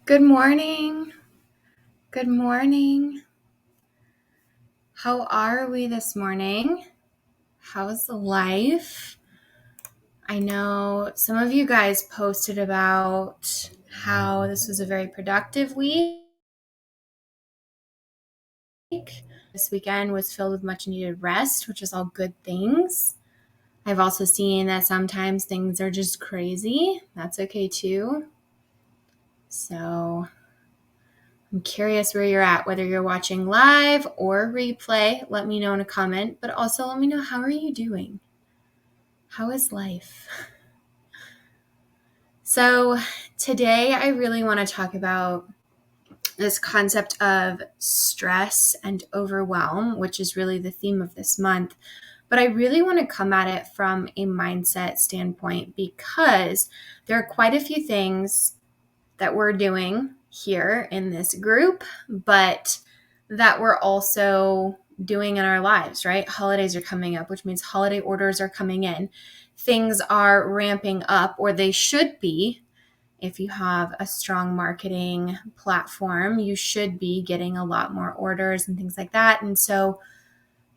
Good morning. Good morning. How are we this morning? How's life? I know some of you guys posted about how this was a very productive week. This weekend was filled with much needed rest, which is all good things. I've also seen that sometimes things are just crazy. That's okay too. So I'm curious where you're at, whether you're watching live or replay. Let me know in a comment, but also let me know, how are you doing? How is life? So today I really want to talk about this concept of stress and overwhelm, which is really the theme of this month. But I really want to come at it from a mindset standpoint because there are quite a few things that we're doing here in this group, but that we're also doing in our lives, right? Holidays are coming up, which means holiday orders are coming in. Things are ramping up, or they should be. If you have a strong marketing platform, you should be getting a lot more orders and things like that. And so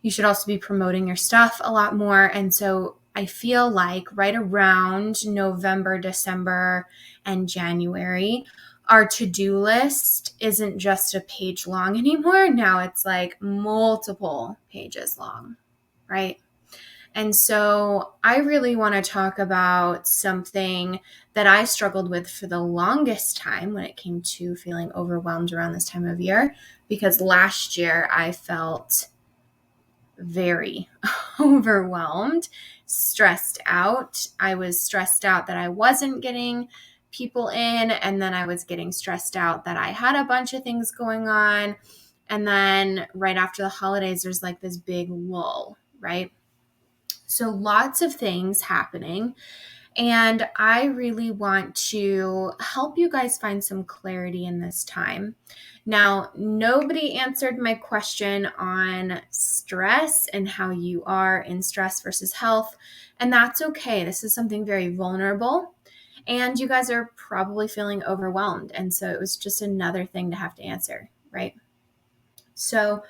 you should also be promoting your stuff a lot more. And so I feel like right around November, December, and January, our to-do list isn't just a page long anymore. Now it's like multiple pages long, right? And so I really want to talk about something that I struggled with for the longest time when it came to feeling overwhelmed around this time of year, because last year I felt very overwhelmed, stressed out. I was stressed out that I wasn't getting people in, and then I was getting stressed out that I had a bunch of things going on. And then right after the holidays, there's like this big lull, right? So lots of things happening. And I really want to help you guys find some clarity in this time. Now, nobody answered my question on stress and how you are in stress versus health. And that's okay. This is something very vulnerable. And you guys are probably feeling overwhelmed. And so it was just another thing to have to answer, right? So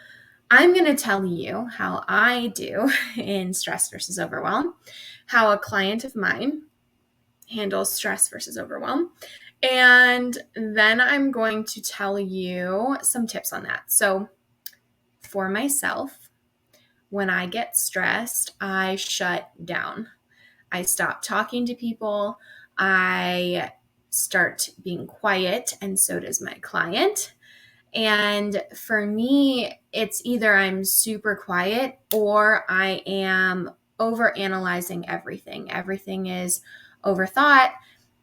I'm going to tell you how I do in stress versus overwhelm, how a client of mine handles stress versus overwhelm. And then I'm going to tell you some tips on that. So for myself, when I get stressed, I shut down. I stop talking to people. I start being quiet, and so does my client. And for me, it's either I'm super quiet or I am over analyzing everything. Everything is overthought.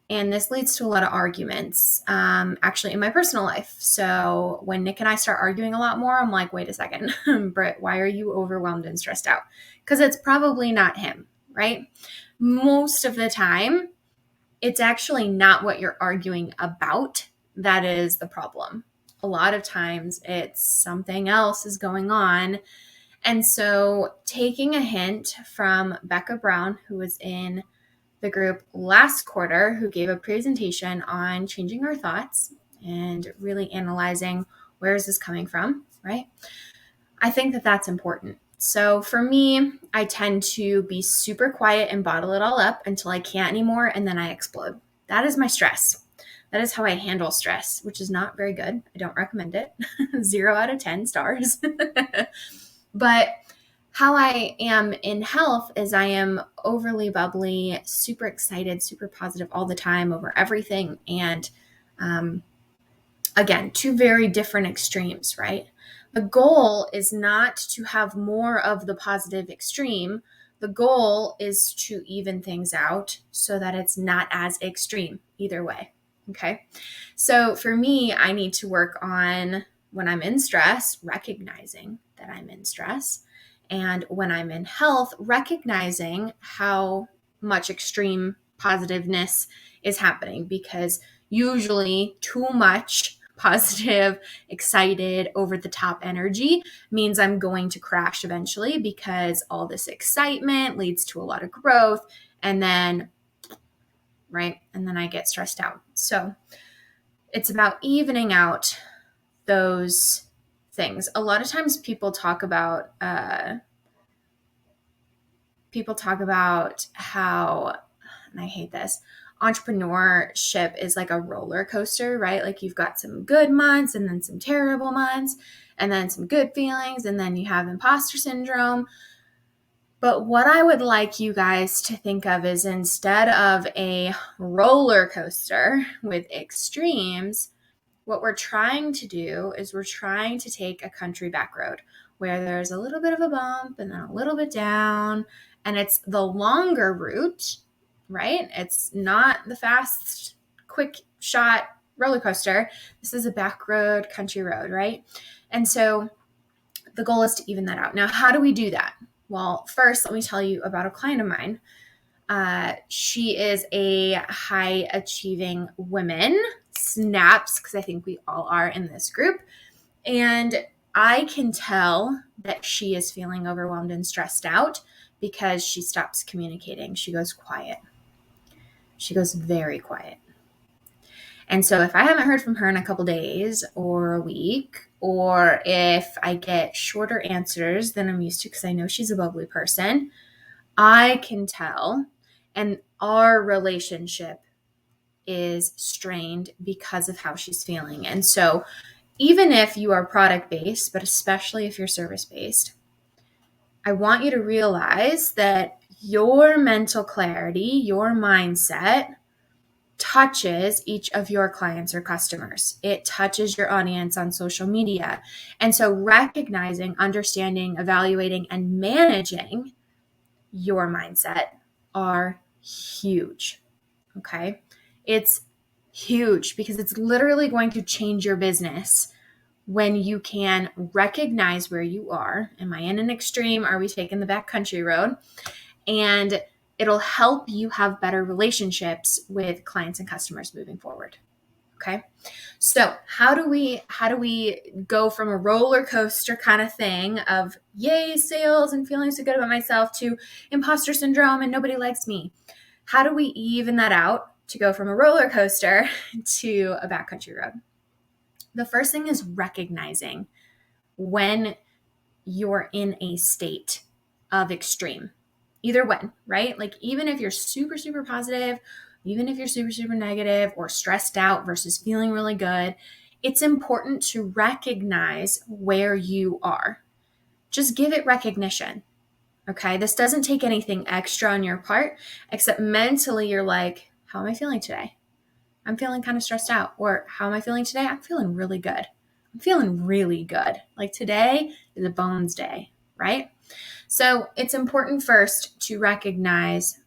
And this leads to a lot of arguments, actually, in my personal life. So when Nick and I start arguing a lot more, I'm like, wait a second, Britt, why are you overwhelmed and stressed out? Because it's probably not him, right? Most of the time, it's actually not what you're arguing about that is the problem. A lot of times it's something else is going on. And so taking a hint from Becca Brown, who was in the group last quarter, who gave a presentation on changing our thoughts and really analyzing where is this coming from, right? I think that that's important. So for me, I tend to be super quiet and bottle it all up until I can't anymore, and then I explode. That is my stress. That is how I handle stress, which is not very good. I don't recommend it. 0 out of 10 stars. But how I am in health is I am overly bubbly, super excited, super positive all the time over everything. And again, two very different extremes, right? The goal is not to have more of the positive extreme. The goal is to even things out so that it's not as extreme either way. Okay. So for me, I need to work on, when I'm in stress, recognizing that I'm in stress. And when I'm in health, recognizing how much extreme positiveness is happening, because usually too much positive, excited, over the top energy means I'm going to crash eventually, because all this excitement leads to a lot of growth, and then, right, and then I get stressed out. So It's about evening out those things. A lot of times people talk about how, and I hate this, entrepreneurship is like a roller coaster, right? Like you've got some good months and then some terrible months and then some good feelings and then you have imposter syndrome. But what I would like you guys to think of is, instead of a roller coaster with extremes, what we're trying to do is we're trying to take a country back road where there's a little bit of a bump and then a little bit down, and it's the longer route, right? It's not the fast, quick shot roller coaster. This is a back road, country road, right? And so the goal is to even that out. Now, how do we do that? Well, first, let me tell you about a client of mine. She is a high achieving woman, snaps, because I think we all are in this group. And I can tell that she is feeling overwhelmed and stressed out because she stops communicating. She goes quiet. She goes very quiet. And so if I haven't heard from her in a couple days or a week, or if I get shorter answers than I'm used to because I know she's a bubbly person, I can tell. And our relationship is strained because of how she's feeling. And so even if you are product-based, but especially if you're service-based, I want you to realize that your mental clarity, your mindset touches each of your clients or customers. It touches your audience on social media. And so recognizing, understanding, evaluating, and managing your mindset are huge. Okay. It's huge because it's literally going to change your business when you can recognize where you are. Am I in an extreme? Are we taking the backcountry road? And it'll help you have better relationships with clients and customers moving forward. Okay. So how do we go from a roller coaster kind of thing of yay sales and feeling so good about myself to imposter syndrome and nobody likes me? How do we even that out to go from a roller coaster to a backcountry road? The first thing is recognizing when you're in a state of extreme. Either when, right? Like even if you're super, super positive, even if you're super, super negative or stressed out versus feeling really good, it's important to recognize where you are. Just give it recognition. Okay. This doesn't take anything extra on your part, except mentally you're like, how am I feeling today? I'm feeling kind of stressed out. Or how am I feeling today? I'm feeling really good. I'm feeling really good. Like today is a bones day, right? So it's important first to recognize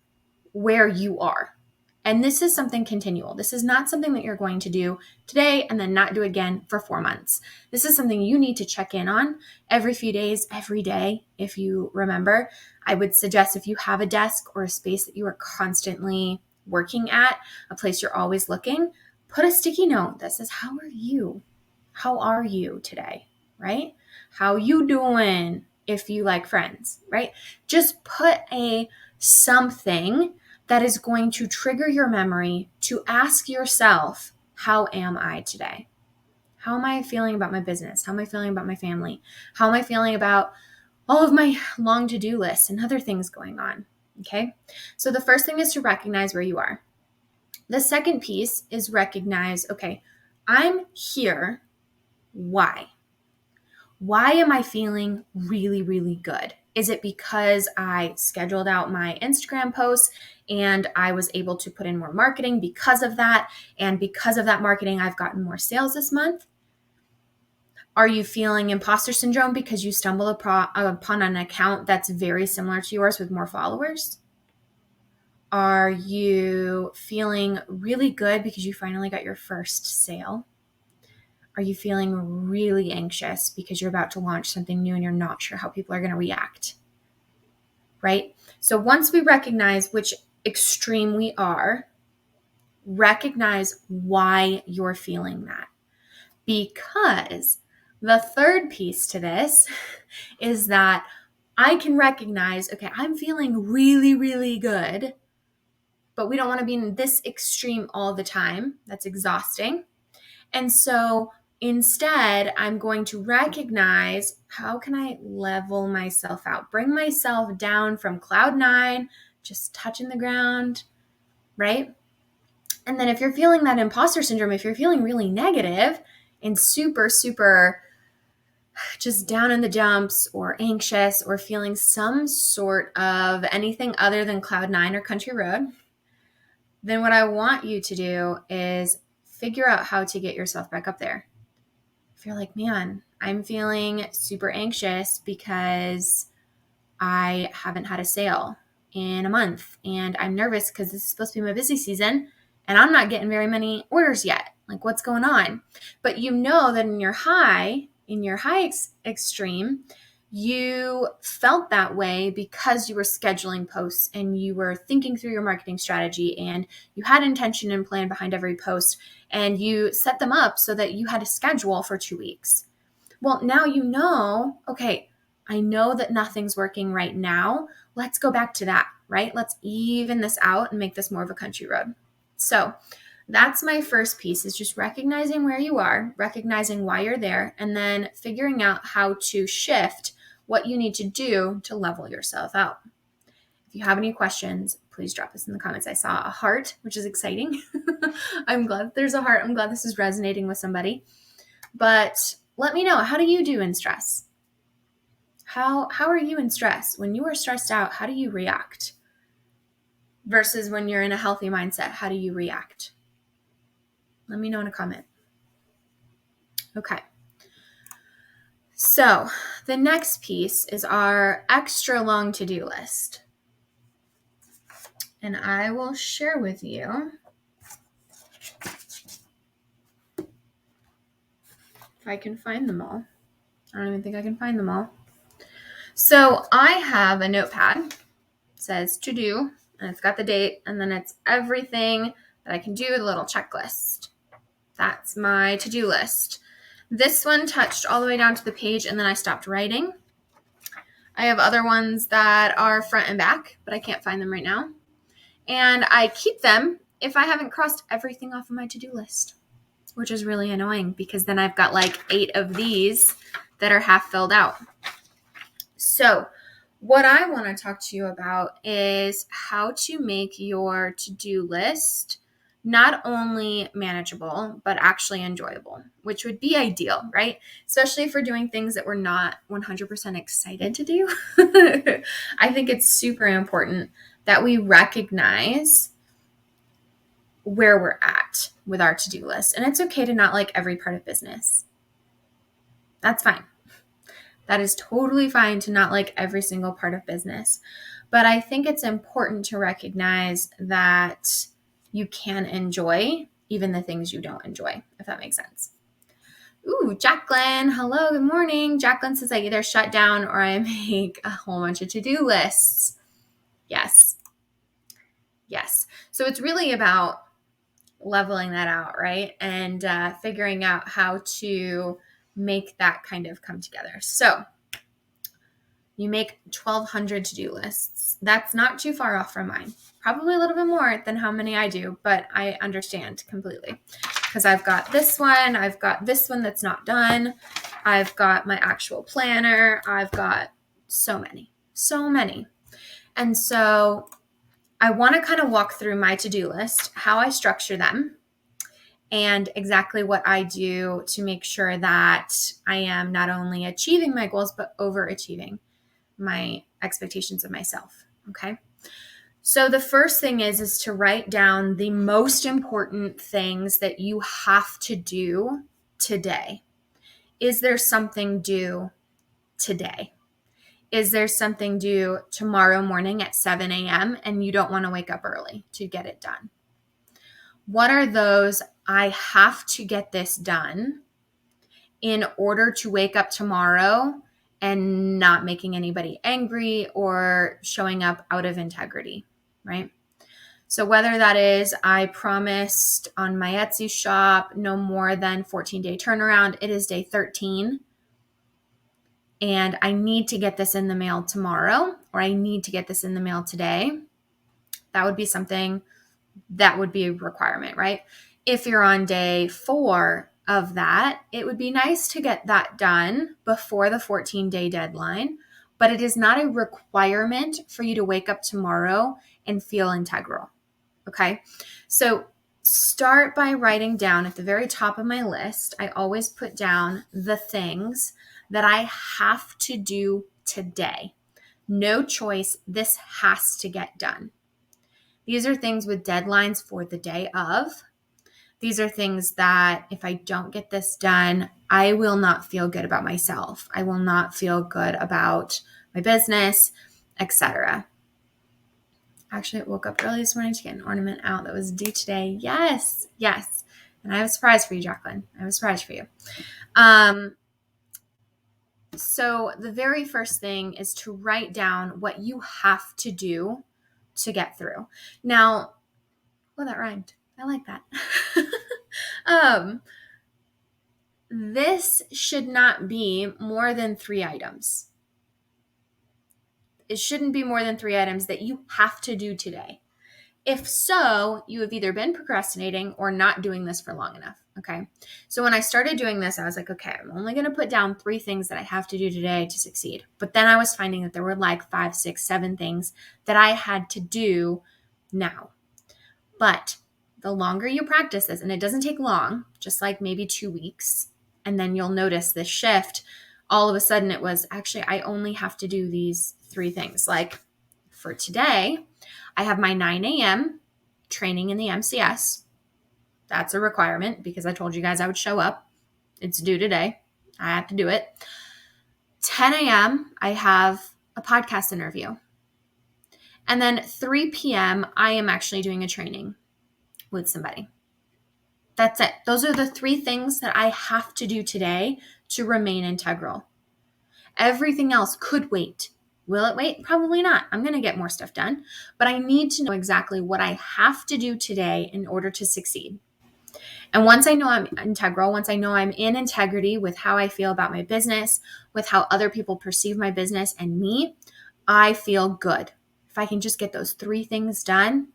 where you are. And this is something continual. This is not something that you're going to do today and then not do again for 4 months. This is something you need to check in on every few days, every day. If you remember, I would suggest if you have a desk or a space that you are constantly working at, a place you're always looking, put a sticky note that says, how are you? How are you today? Right? How you doing? If you like friends, right? Just put a something that is going to trigger your memory to ask yourself, how am I today? How am I feeling about my business? How am I feeling about my family? How am I feeling about all of my long to-do lists and other things going on? Okay. So the first thing is to recognize where you are. The second piece is recognize, okay, I'm here. Why? Why am I feeling really, really good? Is it because I scheduled out my Instagram posts and I was able to put in more marketing because of that? And because of that marketing, I've gotten more sales this month? Are you feeling imposter syndrome because you stumbled upon an account that's very similar to yours with more followers? Are you feeling really good because you finally got your first sale? Are you feeling really anxious because you're about to launch something new and you're not sure how people are going to react? Right? So once we recognize which extreme we are, recognize why you're feeling that. Because the third piece to this is that I can recognize, okay, I'm feeling really, really good, but we don't want to be in this extreme all the time. That's exhausting. And so instead, I'm going to recognize, how can I level myself out, bring myself down from cloud 9, just touching the ground, right? And then if you're feeling that imposter syndrome, if you're feeling really negative and super, super just down in the dumps or anxious or feeling some sort of anything other than cloud 9 or country road, then what I want you to do is figure out how to get yourself back up there. If you're like, man, I'm feeling super anxious because I haven't had a sale in a month and I'm nervous because this is supposed to be my busy season and I'm not getting very many orders yet. Like, what's going on? But you know that in your high extreme, you felt that way because you were scheduling posts and you were thinking through your marketing strategy and you had intention and plan behind every post and you set them up so that you had a schedule for 2 weeks. Well, now you know, okay, I know that nothing's working right now. Let's go back to that, right? Let's even this out and make this more of a country road. So that's my first piece, is just recognizing where you are, recognizing why you're there, and then figuring out how to shift what you need to do to level yourself out. If you have any questions, please drop this in the comments. I saw a heart, which is exciting. I'm glad that there's a heart. I'm glad this is resonating with somebody. But let me know, how do you do in stress? How are you in stress? When you are stressed out, how do you react? Versus when you're in a healthy mindset, how do you react? Let me know in a comment. Okay. So the next piece is our extra long to-do list. And I will share with you, if I can find them all. I don't even think I can find them all. So I have a notepad. It says to do, and it's got the date, and then it's everything that I can do with a little checklist. That's my to-do list. This one touched all the way down to the page, and then I stopped writing. I have other ones that are front and back, but I can't find them right now. And I keep them if I haven't crossed everything off of my to-do list, which is really annoying because then I've got like 8 of these that are half filled out. So what I want to talk to you about is how to make your to-do list not only manageable, but actually enjoyable, which would be ideal, right? Especially if we're doing things that we're not 100% excited to do. I think it's super important that we recognize where we're at with our to-do list. And it's okay to not like every part of business. That's fine. That is totally fine to not like every single part of business. But I think it's important to recognize that you can enjoy even the things you don't enjoy, if that makes sense. Ooh, Jacqueline. Hello, good morning. Jacqueline says I either shut down or I make a whole bunch of to-do lists. Yes. Yes. So it's really about leveling that out, right? And figuring out how to make that kind of come together. So you make 1,200 to-do lists. That's not too far off from mine. Probably a little bit more than how many I do, but I understand completely. Because I've got this one that's not done. I've got my actual planner. I've got so many. And so I want to kind of walk through my to-do list, how I structure them, and exactly what I do to make sure that I am not only achieving my goals, but overachieving my expectations of myself. Okay. So the first thing is to write down the most important things that you have to do today. Is there something due today? Is there something due tomorrow morning at 7 a.m. and you don't want to wake up early to get it done? What are those I have to get this done in order to wake up tomorrow and not making anybody angry or showing up out of integrity, right? So whether that is, I promised on my Etsy shop no more than 14-day turnaround, it is day 13, and I need to get this in the mail tomorrow, or I need to get this in the mail today. That would be something that would be a requirement, right? If you're on day 4 of that, it would be nice to get that done before the 14-day deadline, but it is not a requirement for you to wake up tomorrow and feel integral. Okay. So start by writing down at the very top of my list. I always put down the things that I have to do today. No choice. This has to get done. These are things with deadlines for the day of. These are things that if I don't get this done, I will not feel good about myself. I will not feel good about my business, etc. Actually, I woke up early this morning to get an ornament out that was due today. Yes. And I have a surprise for you, Jacqueline. I have a surprise for you. So the very first thing is to write down what you have to do to get through. Now, that rhymed. I like that. This should not be more than 3 items. It shouldn't be more than 3 items that you have to do today. If so, you have either been procrastinating or not doing this for long enough. Okay. So when I started doing this, I was like, okay, I'm only going to put down 3 things that I have to do today to succeed. But then I was finding that there were like 5, 6, 7 things that I had to do now. But the longer you practice this, and it doesn't take long, just like maybe 2 weeks, and then you'll notice this shift. All of a sudden it was actually, I only have to do these 3 things. Like for today, I have my 9 a.m. training in the MCS. That's a requirement because I told you guys I would show up. It's due today. I have to do it. 10 a.m., I have a podcast interview. And then 3 p.m., I am actually doing a training with somebody. That's it. Those are the 3 things that I have to do today to remain integral. Everything else could wait. Will it wait? Probably not. I'm going to get more stuff done, but I need to know exactly what I have to do today in order to succeed. And once I know I'm integral, once I know I'm in integrity with how I feel about my business, with how other people perceive my business and me, I feel good. If I can just get those 3 things done,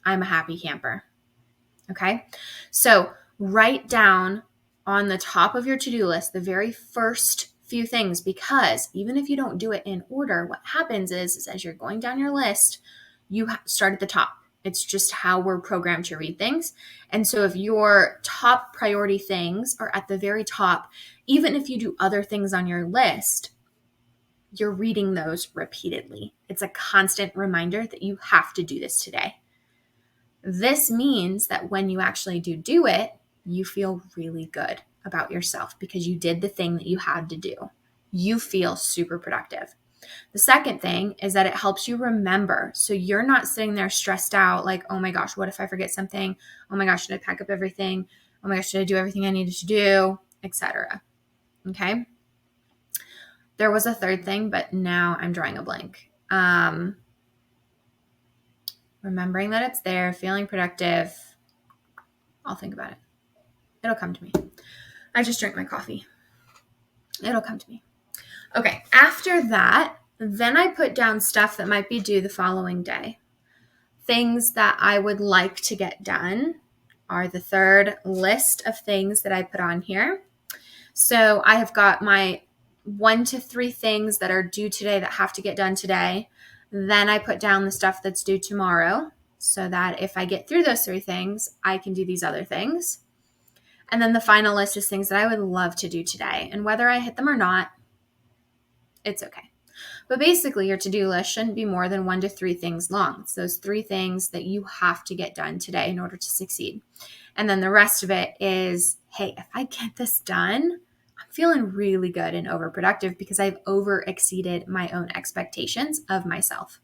I'm a happy camper. Okay? So write down on the top of your to-do list the very first few things, because even if you don't do it in order, what happens is as you're going down your list, you start at the top. It's just how we're programmed to read things. And so if your top priority things are at the very top, even if you do other things on your list, you're reading those repeatedly. It's a constant reminder that you have to do this today. This means that when you actually do it, you feel really good about yourself because you did the thing that you had to do. You feel super productive. The second thing is that it helps you remember. So you're not sitting there stressed out like, oh my gosh, what if I forget something? Oh my gosh, should I pack up everything? Oh my gosh, should I do everything I needed to do? Etc. Okay. There was a third thing, but now I'm drawing a blank. Remembering that it's there, feeling productive. I'll think about it. It'll come to me. I just drank my coffee. It'll come to me. Okay, after that, then I put down stuff that might be due the following day. Things that I would like to get done are the third list of things that I put on here. So I have got my 1 to 3 things that are due today that have to get done today. Then I put down the stuff that's due tomorrow so that if I get through those 3 things, I can do these other things. And then the final list is things that I would love to do today. And whether I hit them or not, it's okay. But basically, your to-do list shouldn't be more than 1 to 3 things long. It's those 3 things that you have to get done today in order to succeed. And then the rest of it is, hey, if I get this done, I'm feeling really good and overproductive because I've over-exceeded my own expectations of myself.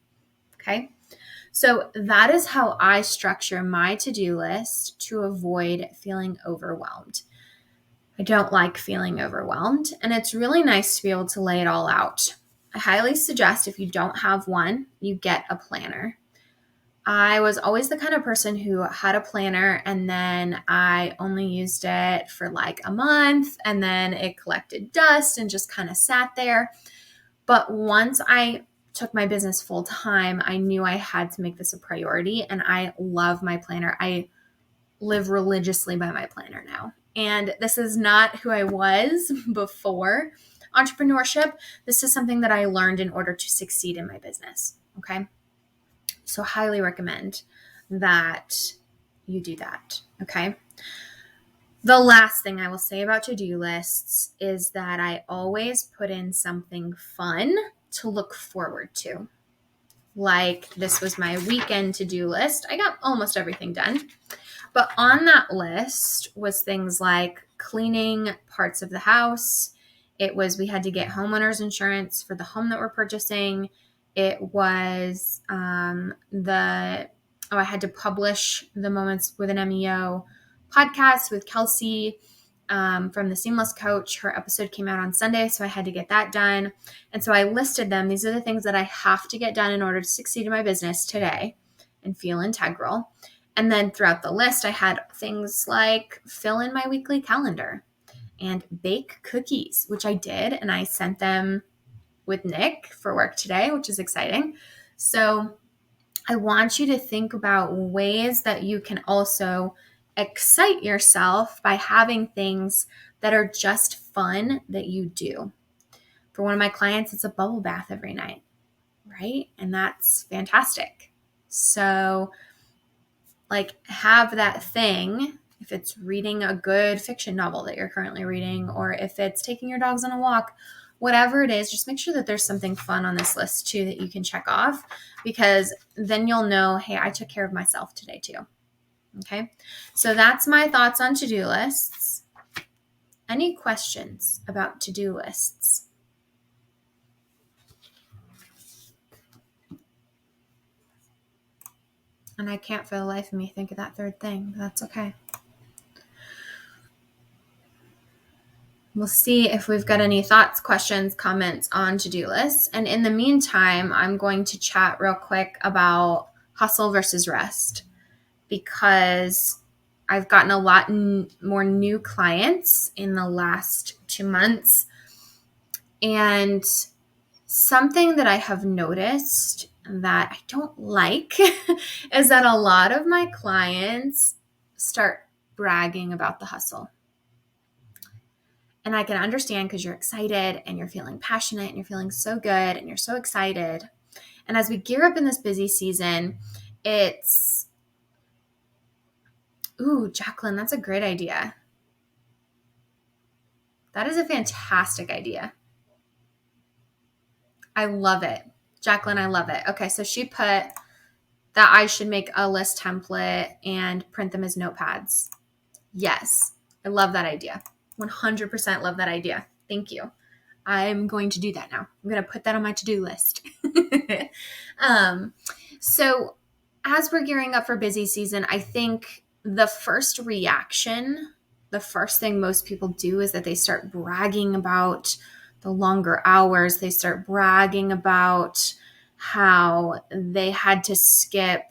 Okay? So that is how I structure my to-do list to avoid feeling overwhelmed. I don't like feeling overwhelmed, and it's really nice to be able to lay it all out. I highly suggest if you don't have one, you get a planner. I was always the kind of person who had a planner and then I only used it for like a month and then it collected dust and just kind of sat there. But once I took my business full time, I knew I had to make this a priority, and I love my planner. I live religiously by my planner now. And this is not who I was before entrepreneurship. This is something that I learned in order to succeed in my business. Okay. So highly recommend that you do that. Okay. The last thing I will say about to-do lists is that I always put in something fun to look forward to. Like this was my weekend to-do list. I got almost everything done. But on that list was things like cleaning parts of the house. It was we had to get homeowners insurance for the home that we're purchasing. It was I had to publish the Moments with an MEO podcast with Kelsey from the Seamless Coach. Her episode came out on Sunday, so I had to get that done. And so I listed them. These are the things that I have to get done in order to succeed in my business today and feel integral. And then throughout the list, I had things like fill in my weekly calendar and bake cookies, which I did. And I sent them with Nick for work today, which is exciting. So I want you to think about ways that you can also excite yourself by having things that are just fun that you do. For one of my clients, it's a bubble bath every night, right? And that's fantastic. So have that thing, if it's reading a good fiction novel that you're currently reading, or if it's taking your dogs on a walk, whatever it is, just make sure that there's something fun on this list too that you can check off, because then you'll know, hey, I took care of myself today too. Okay. So that's my thoughts on to-do lists. Any questions about to-do lists? And I can't for the life of me think of that third thing, but that's okay. We'll see if we've got any thoughts, questions, comments on to-do lists. And in the meantime, I'm going to chat real quick about hustle versus rest, because I've gotten a lot more new clients in the last 2 months. And something that I have noticed that I don't like is that a lot of my clients start bragging about the hustle. And I can understand, because you're excited and you're feeling passionate and you're feeling so good and you're so excited. And as we gear up in this busy season, it's, Jacqueline, that's a great idea. That is a fantastic idea. I love it. Jacqueline, I love it. Okay, so she put that I should make a list template and print them as notepads. Yes, I love that idea. 100% love that idea. Thank you. I'm going to do that now. I'm going to put that on my to-do list. So as we're gearing up for busy season, I think the first reaction, the first thing most people do is that they start bragging about the longer hours. They start bragging about how they had to skip,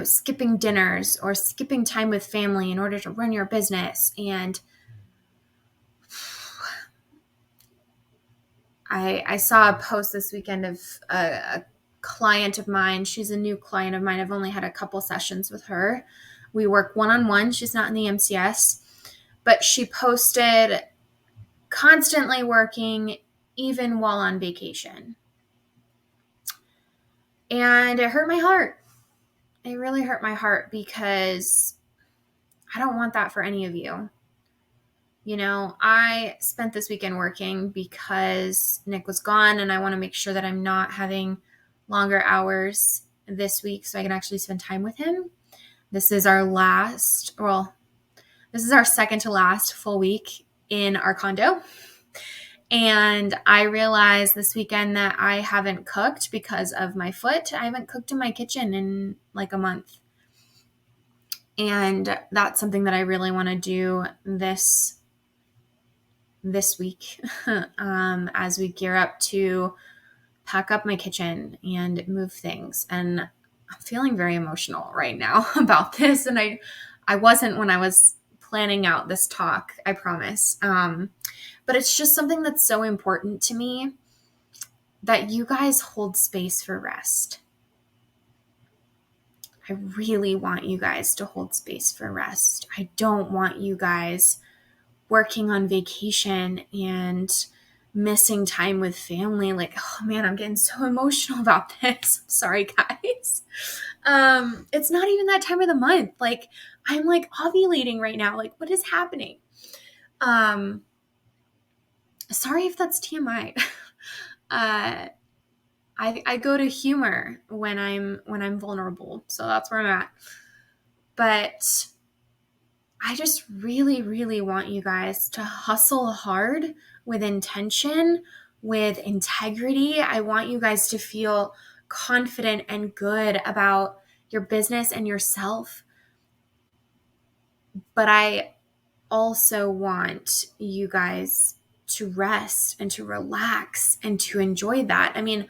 skipping dinners or skipping time with family in order to run your business. And I saw a post this weekend of a client of mine. She's a new client of mine. I've only had a couple sessions with her. We work one-on-one. She's not in the MCS, but she posted constantly working even while on vacation. And it hurt my heart. It really hurt my heart, because I don't want that for any of you. I spent this weekend working because Nick was gone, and I want to make sure that I'm not having longer hours this week so I can actually spend time with him. This is our second to last full week in our condo. And I realized this weekend that I haven't cooked because of my foot. I haven't cooked in my kitchen in like a month. And that's something that I really want to do this week as we gear up to pack up my kitchen and move things. And I'm feeling very emotional right now about this. And I wasn't when I was planning out this talk, I promise. But it's just something that's so important to me, that you guys hold space for rest. I really want you guys to hold space for rest. I don't want you guys working on vacation and missing time with family. Like, oh man, I'm getting so emotional about this. I'm sorry, guys. It's not even that time of the month. Like, I'm like ovulating right now. Like, what is happening? Sorry if that's TMI. I go to humor when I'm vulnerable. So that's where I'm at. But I just really, really want you guys to hustle hard with intention, with integrity. I want you guys to feel confident and good about your business and yourself. But I also want you guys to rest and to relax and to enjoy that. I mean,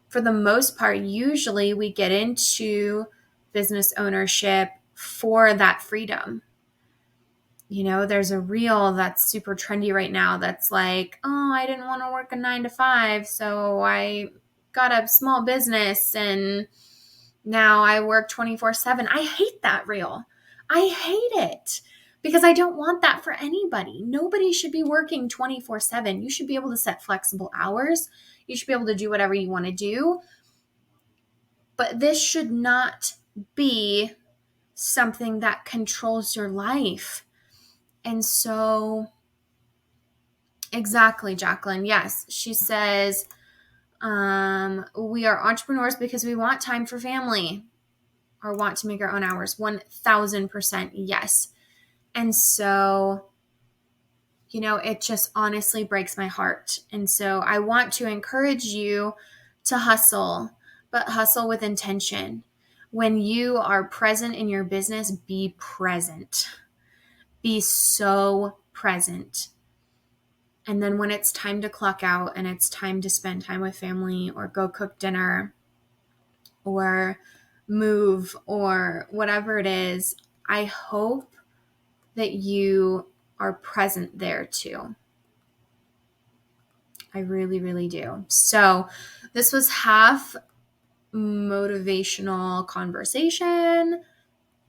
for the most part, usually we get into business ownership for that freedom. You know, there's a reel that's super trendy right now that's like, oh, I didn't want to work a 9 to 5, so I got a small business and now I work 24/7. I hate that reel. I hate it because I don't want that for anybody. Nobody should be working 24/7. You should be able to set flexible hours. You should be able to do whatever you want to do. But this should not be something that controls your life. And so, exactly, Jacqueline. Yes, she says, we are entrepreneurs because we want time for family or want to make our own hours. 1000% yes. And so, it just honestly breaks my heart. And so I want to encourage you to hustle, but hustle with intention. When you are present in your business, be present. Be so present. And then when it's time to clock out and it's time to spend time with family or go cook dinner or move or whatever it is, I hope that you are present there too. I really, really do. So this was half motivational conversation,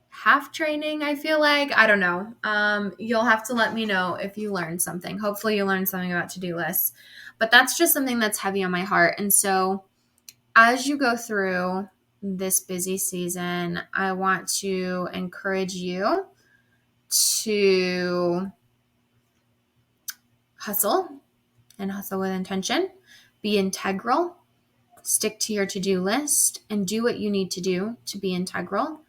half training, I feel like. I don't know. You'll have to let me know if you learned something. Hopefully you learned something about to-do lists. But that's just something that's heavy on my heart. And so as you go through this busy season, I want to encourage you to hustle and hustle with intention, be integral, stick to your to-do list, and do what you need to do to be integral.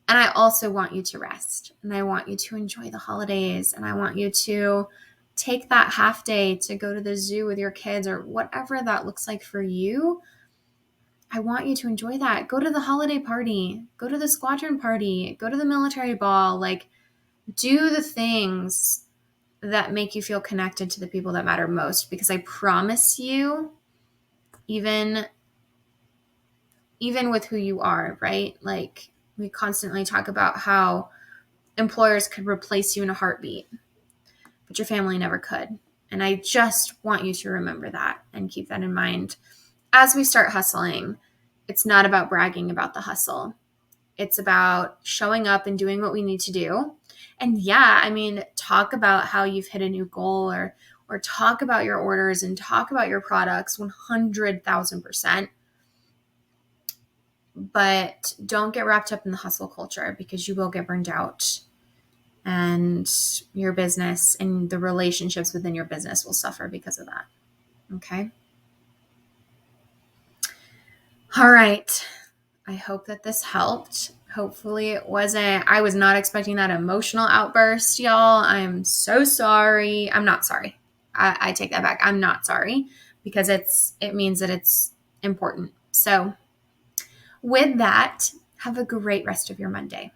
And I also want you to rest, and I want you to enjoy the holidays, and I want you to take that half day to go to the zoo with your kids or whatever that looks like for you. I want you to enjoy that. Go to the holiday party, go to the squadron party, go to the military ball, like do the things that make you feel connected to the people that matter most, because I promise you, even with who you are, right? Like we constantly talk about how employers could replace you in a heartbeat, but your family never could. And I just want you to remember that and keep that in mind. As we start hustling, it's not about bragging about the hustle. It's about showing up and doing what we need to do. And yeah, I mean, talk about how you've hit a new goal or talk about your orders and talk about your products 100,000%. But don't get wrapped up in the hustle culture, because you will get burned out and your business and the relationships within your business will suffer because of that. Okay. All right. I hope that this helped. Hopefully it wasn't, I was not expecting that emotional outburst, y'all. I'm so sorry. I'm not sorry. I take that back. I'm not sorry, because it means that it's important. So with that, have a great rest of your Monday.